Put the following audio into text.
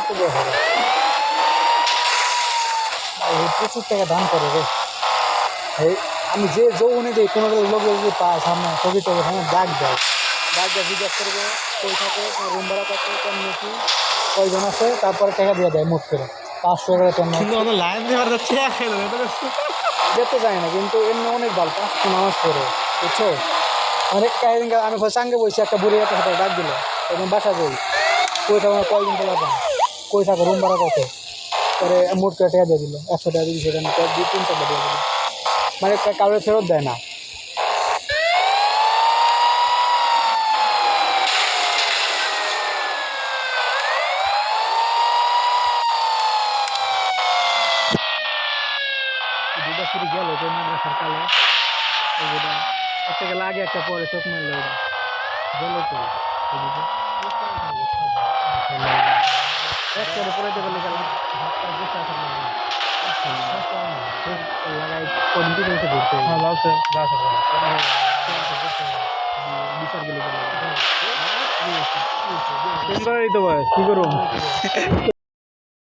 তো দেওয়া হবে প্রচুর টাকা দাম করে রে। এই আমি যে যৌবনে দিই কোনো লোক যদি পায় সামনে ছবি টবি হ্যাঁ ডাক দেয় জিজ্ঞাসা করবে কই থাকে রুম ভাড়া কত কেমন কি কয়জন আছে তারপরে টাকা দিয়ে দেয় মোট করে 500 করে তেমন লাইন দেওয়ার যাচ্ছে যেতে যায় না কিন্তু এমনি অনেক ভালো 5 নামাজ পড়ে বুঝছো অনেক কাহিনী আমি সঙ্গে বসে একটা বুড়ি একটা সাথে ডাক দিল এবং বাসা যাই কই থাকো না কয়দিন তোলা পান কই থাকো রুম ভাড়া কত পরে মোট করে টাকা দিয়ে দিল 100 টাকা 200 টাকা 2-300 টাকা দিয়ে দিল মানে কারোর ফেরত দেয় না। দুটা শুরু গেল তো মাদ্রাসার কালে ওটা একটা গেলে আগে একটা পরে চোখ মারলো ওটা গেল তো একবারে পরে দেবে গেলাম লাগাই কন্টিনিউ ঘুরতে বিচার গেলে তোমরাই তো ভাই কি করুন